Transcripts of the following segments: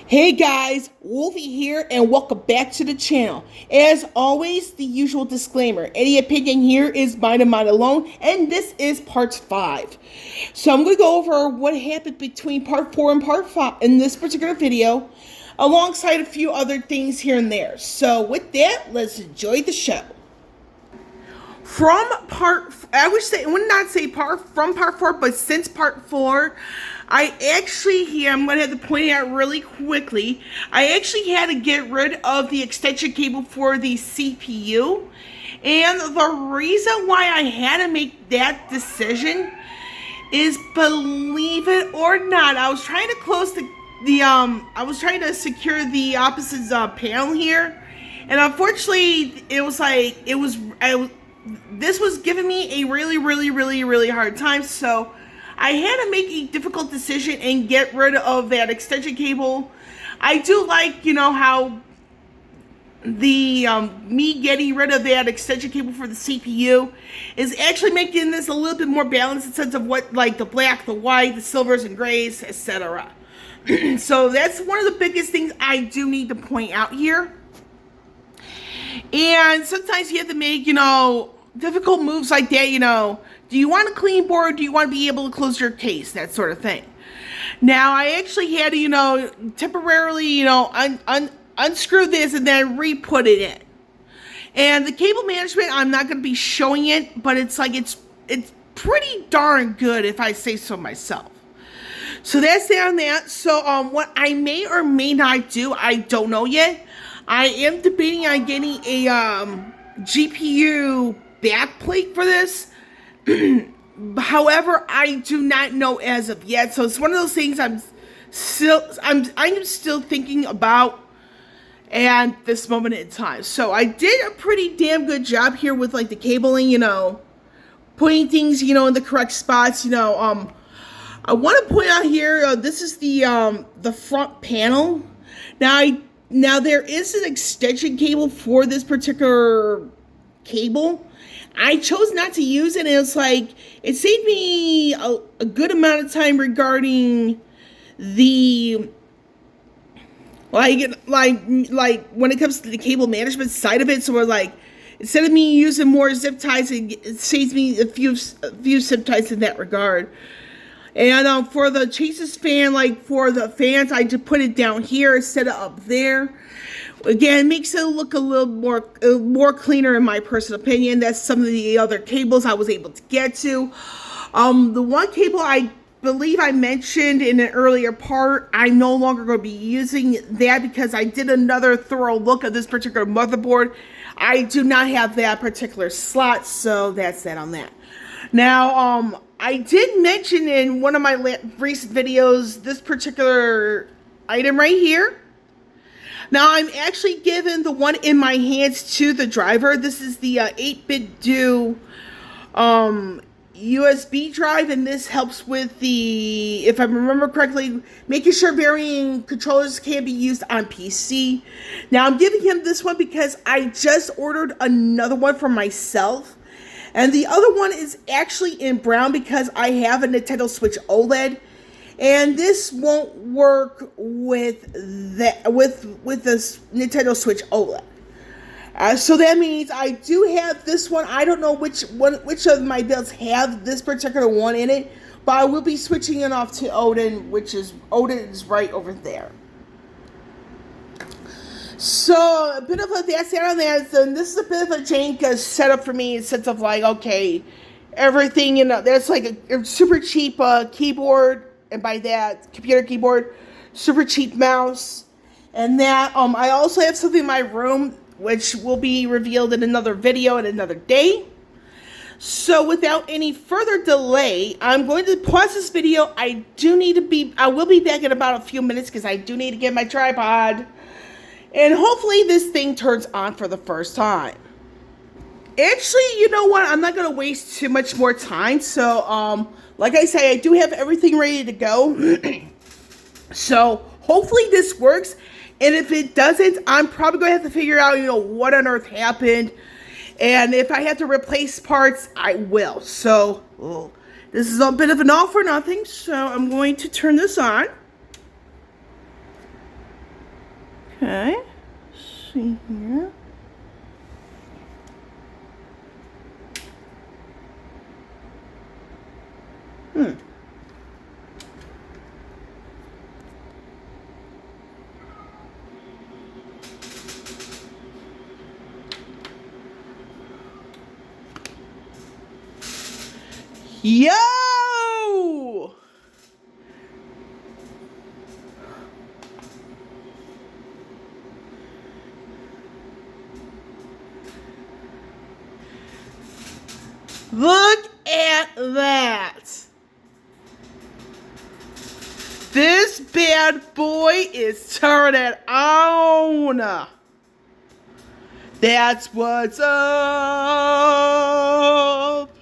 Hey guys, Wolfie here and welcome back to the channel. As always, the usual disclaimer. Any opinion here is mine and mine alone, and this is part 5. So I'm going to go over what happened between part 4 and part 5 in this particular video, alongside a few other things here and there. So with that, let's enjoy the show. From part 4, but since part 4, I actually here, I'm going to have to point it out really quickly, I actually had to get rid of the extension cable for the CPU, and the reason why I had to make that decision is, believe it or not, I was trying to close I was trying to secure the opposite panel here, and unfortunately, this was giving me a really hard time, so I had to make a difficult decision and get rid of that extension cable. I do like, how the me getting rid of that extension cable for the CPU is actually making this a little bit more balanced in the sense of what, like the black, the white, the silvers and grays, etc. So that's one of the biggest things I do need to point out here. And sometimes you have to make, difficult moves like that, do you want a clean board? Do you want to be able to close your case? That sort of thing. Now, I actually had to, temporarily, unscrew this and then re-put it in. And the cable management, I'm not going to be showing it, but it's pretty darn good if I say so myself. So that's that on that. So what I may or may not do, I don't know yet. I am debating on getting a GPU backplate for this. However, I do not know as of yet. So it's one of those things I'm still thinking about at this moment in time. So I did a pretty damn good job here with like the cabling, putting things, in the correct spots. I want to point out here, this is the front panel. Now there is an extension cable for this particular cable. I chose not to use it, and it saved me a good amount of time regarding the like when it comes to the cable management side of it. So instead of me using more zip ties, it saves me a few zip ties in that regard. And for the Chase's fan, for the fans, I just put it down here instead of up there. Again, makes it look a little more cleaner in my personal opinion. That's some of the other cables I was able to get to. The one cable I believe I mentioned in an earlier part, I'm no longer going to be using that because I did another thorough look at this particular motherboard. I do not have that particular slot, so that's that on that. Now, I did mention in one of my recent videos this particular item right here. Now, I'm actually giving the one in my hands to the driver. This is the 8BitDo USB drive, and this helps with the, if I remember correctly, making sure varying controllers can be used on PC. Now, I'm giving him this one because I just ordered another one for myself. And the other one is actually in brown because I have a Nintendo Switch OLED. And this won't work with this Nintendo Switch OLED. So that means I do have this one. I don't know which of my builds have this particular one in it, but I will be switching it off to Odin, Odin is right over there. So a bit of a that's on that. And this is a bit of a Jenga setup for me in the sense of okay, everything there's a super cheap keyboard. And by that, computer keyboard, super cheap mouse, and that, I also have something in my room, which will be revealed in another video in another day. So without any further delay, I'm going to pause this video. I will be back in about a few minutes because I do need to get my tripod. And hopefully this thing turns on for the first time. Actually, you know what? I'm not going to waste too much more time. So, like I say, I do have everything ready to go. So, hopefully this works. And if it doesn't, I'm probably going to have to figure out, what on earth happened. And if I have to replace parts, I will. So, this is a bit of an all for nothing. So, I'm going to turn this on. Okay. Let's see here. Yo! Look at that. This bad boy is turning on. That's what's up.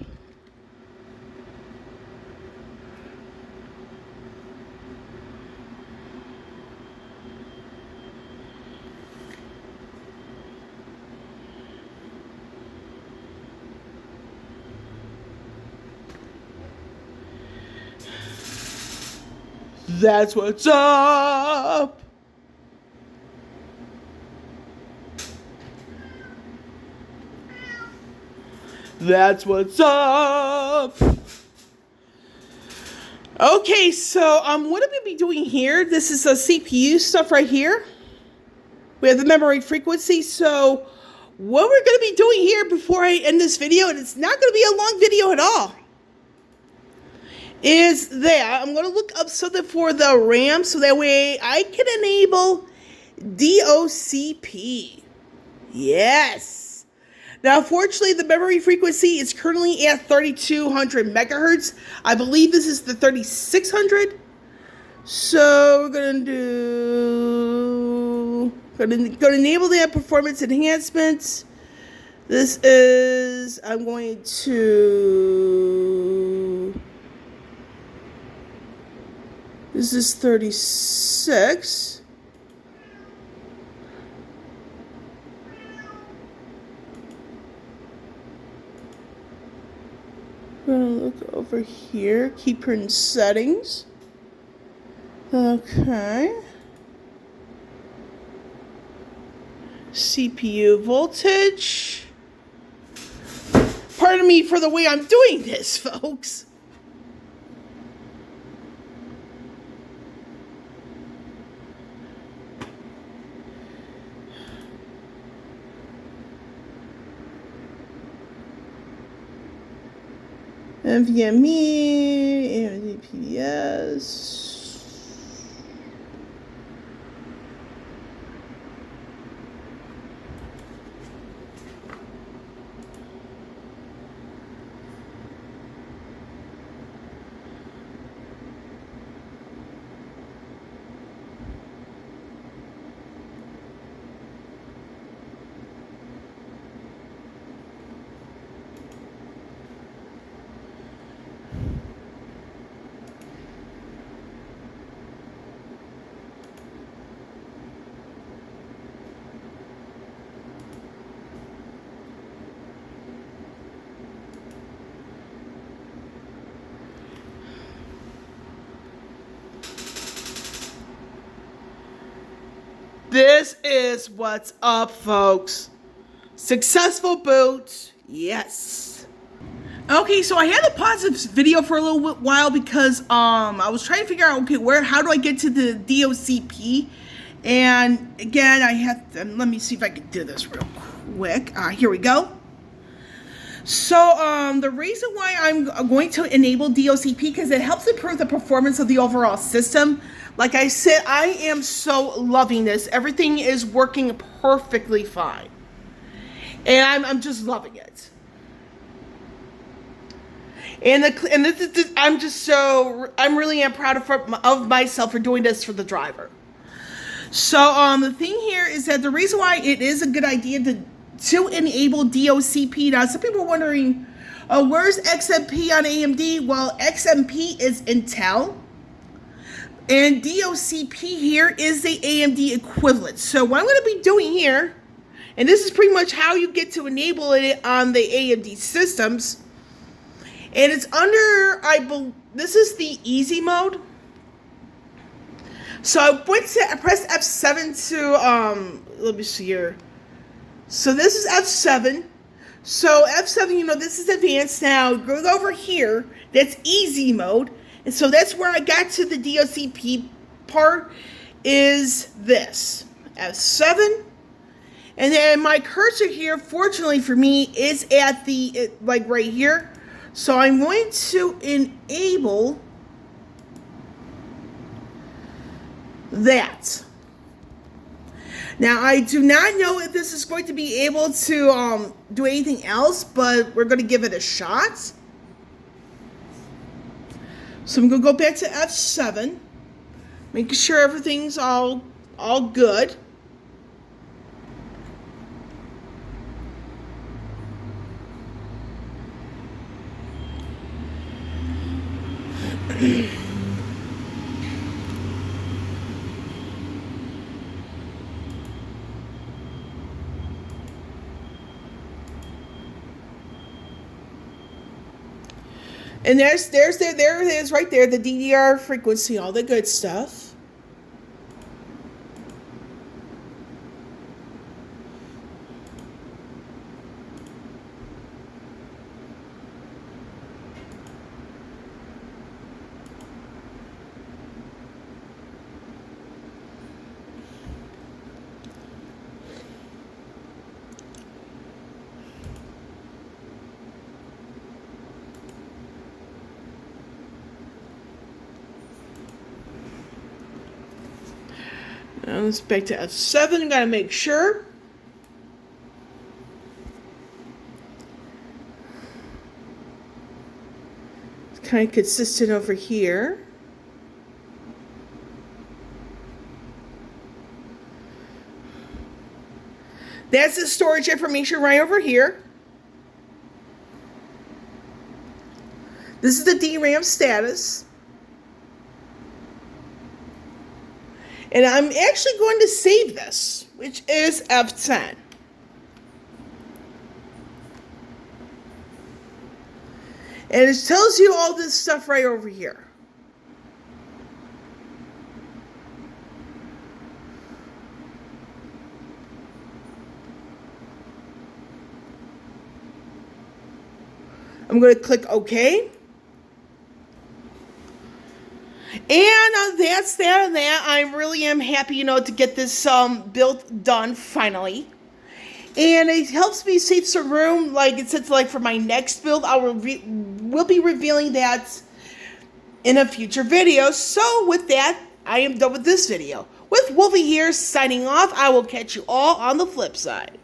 That's what's up. That's what's up. Okay, so what am I be doing here? This is a CPU stuff right here. We have the memory frequency. So what we're going to be doing here before I end this video, and it's not going to be a long video at all, is that I'm going to look up something for the RAM so that way I can enable DOCP. Yes. Now, unfortunately, the memory frequency is currently at 3200 megahertz. I believe this is the 3600. So we're going to enable that performance enhancements. This is, I'm going to, this is 36. We're going to look over here, keep her in settings. Okay. CPU voltage. Pardon me for the way I'm doing this, folks. NVMe, AMD PBS. This is what's up, folks. Successful boot, yes. Okay, so I had to pause this video for a little while because I was trying to figure out, okay, how do I get to the DOCP? And again, I have to, let me see if I can do this real quick. Here we go. So the reason why I'm going to enable DOCP because it helps improve the performance of the overall system. Like I said, I am so loving this. Everything is working perfectly fine. And I'm just loving it. And I'm really proud of myself for doing this for the driver. So the thing here is that the reason why it is a good idea to enable DOCP. Now, some people are wondering, where's XMP on AMD? Well, XMP is Intel. And DOCP here is the AMD equivalent. So what I'm going to be doing here, and this is pretty much how you get to enable it on the AMD systems. And it's under, this is the easy mode. So I press F7 to, let me see here. So this is F7. So F7, this is advanced now. Go over here. That's easy mode. And so that's where I got to the DOCP part, is this. F7. And then my cursor here, fortunately for me, is at the, like right here. So I'm going to enable that. Now, I do not know if this is going to be able to do anything else, but we're going to give it a shot. So I'm going to go back to F7, making sure everything's all good. And there it is right there, the DDR frequency, all the good stuff. Now let's back to F7. Gotta make sure. It's kind of consistent over here. That's the storage information right over here. This is the DRAM status. And I'm actually going to save this, which is F10. And it tells you all this stuff right over here. I'm going to click OK. And that's that and that. I really am happy, to get this build done finally. And it helps me save some room, like it says, like for my next build. We'll be revealing that in a future video. So with that, I am done with this video. With Wolfie here signing off. I will catch you all on the flip side.